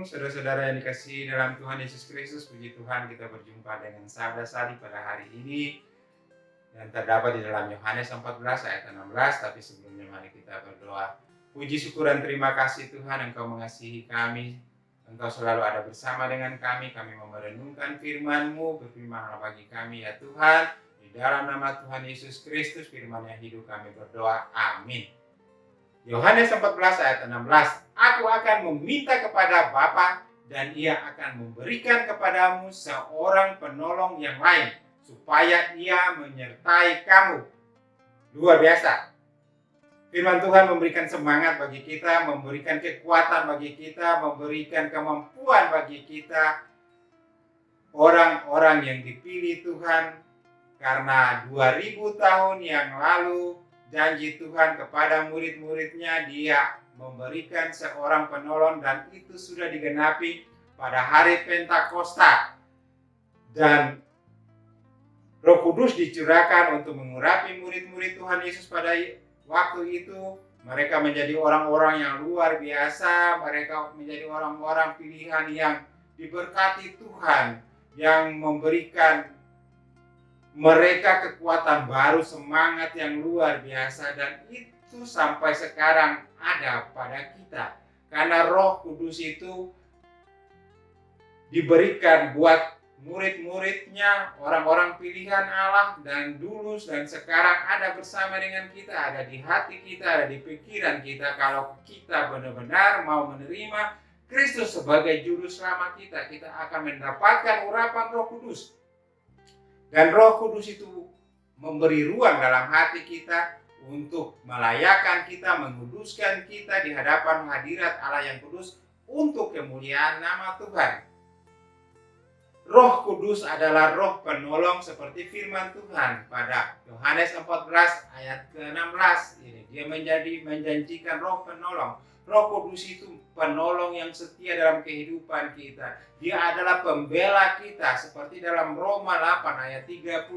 Shalom, saudara-saudara yang dikasihi dalam Tuhan Yesus Kristus. Puji Tuhan, kita berjumpa dengan Sabda Sari pada hari ini yang terdapat di dalam Yohanes 14 ayat 16. Tapi sebelumnya mari kita berdoa. Puji syukur dan terima kasih Tuhan, Engkau mengasihi kami, Engkau selalu ada bersama dengan kami mau merenungkan firman-Mu, berfirmanlah bagi kami ya Tuhan. Di dalam nama Tuhan Yesus Kristus, firman yang hidup kami berdoa, amin. Yohanes 14 ayat 16, Aku akan meminta kepada Bapa dan Ia akan memberikan kepadamu seorang penolong yang lain, supaya Ia menyertai kamu. Luar biasa. Firman Tuhan memberikan semangat bagi kita, memberikan kekuatan bagi kita, memberikan kemampuan bagi kita. Orang-orang yang dipilih Tuhan karena 2000 tahun yang lalu, janji Tuhan kepada murid-muridnya, Dia memberikan seorang penolong, dan itu sudah digenapi pada hari Pentakosta. Dan Roh Kudus dicurahkan untuk mengurapi murid-murid Tuhan Yesus pada waktu itu. Mereka menjadi orang-orang yang luar biasa, mereka menjadi orang-orang pilihan yang diberkati Tuhan, yang memberikan mereka kekuatan baru, semangat yang luar biasa, dan itu sampai sekarang ada pada kita. Karena Roh Kudus itu diberikan buat murid-muridnya, orang-orang pilihan Allah, dan dulu dan sekarang ada bersama dengan kita, ada di hati kita, ada di pikiran kita. Kalau kita benar-benar mau menerima Kristus sebagai juru selamat kita, kita akan mendapatkan urapan Roh Kudus. Dan Roh Kudus itu memberi ruang dalam hati kita untuk melayakkan kita, menguduskan kita di hadapan hadirat Allah yang kudus untuk kemuliaan nama Tuhan. Roh Kudus adalah roh penolong seperti firman Tuhan pada Yohanes 14 ayat ke-16 ini. Dia menjanjikan roh penolong. Roh Kudus itu penolong yang setia dalam kehidupan kita. Dia adalah pembela kita seperti dalam Roma 8 ayat 31.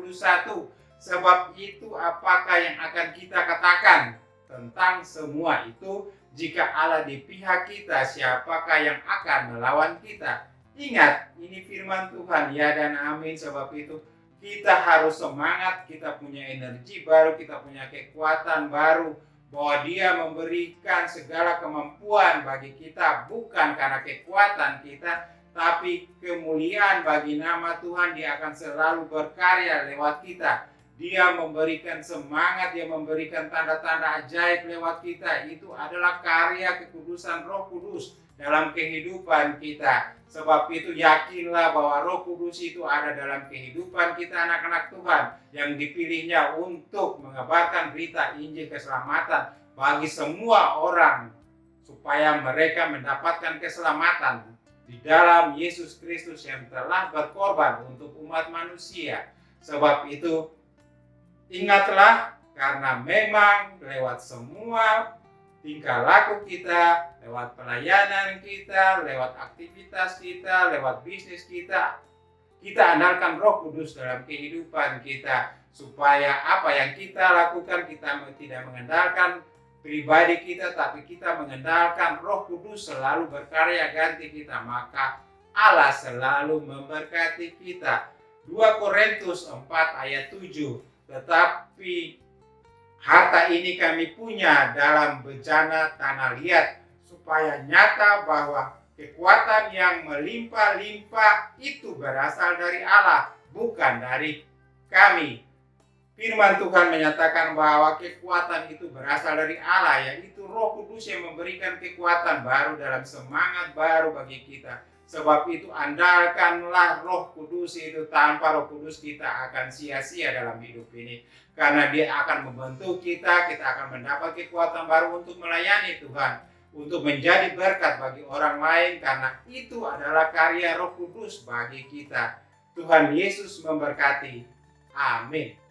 Sebab itu apakah yang akan kita katakan tentang semua itu? Jika Allah di pihak kita, siapakah yang akan melawan kita? Ingat, ini firman Tuhan, ya dan amin. Sebab itu kita harus semangat, kita punya energi baru, kita punya kekuatan baru, bahwa Dia memberikan segala kemampuan bagi kita, bukan karena kekuatan kita, tapi kemuliaan bagi nama Tuhan. Dia akan selalu berkarya lewat kita. Dia memberikan semangat, Dia memberikan tanda-tanda ajaib lewat kita. Itu adalah karya kekudusan Roh Kudus dalam kehidupan kita. Sebab itu yakinlah bahwa Roh Kudus itu ada dalam kehidupan kita, anak-anak Tuhan, yang dipilihnya untuk mengabarkan berita Injil keselamatan bagi semua orang, supaya mereka mendapatkan keselamatan di dalam Yesus Kristus yang telah berkorban untuk umat manusia. Sebab itu ingatlah, karena memang lewat semua tingkah laku kita, lewat pelayanan kita, lewat aktivitas kita, lewat bisnis kita, kita andalkan Roh Kudus dalam kehidupan kita, supaya apa yang kita lakukan, kita tidak mengandalkan pribadi kita, tapi kita mengandalkan Roh Kudus selalu berkarya ganti kita, maka Allah selalu memberkati kita. 2 Korintus 4 ayat 7, tetapi harta ini kami punya dalam bejana tanah liat, supaya nyata bahwa kekuatan yang melimpah-limpah itu berasal dari Allah, bukan dari kami. Firman Tuhan menyatakan bahwa kekuatan itu berasal dari Allah, yaitu Roh Kudus yang memberikan kekuatan baru dalam semangat baru bagi kita. Sebab itu andalkanlah Roh Kudus itu. Tanpa Roh Kudus kita akan sia-sia dalam hidup ini. Karena Dia akan membentuk kita, kita akan mendapat kekuatan baru untuk melayani Tuhan, untuk menjadi berkat bagi orang lain, karena itu adalah karya Roh Kudus bagi kita. Tuhan Yesus memberkati. Amin.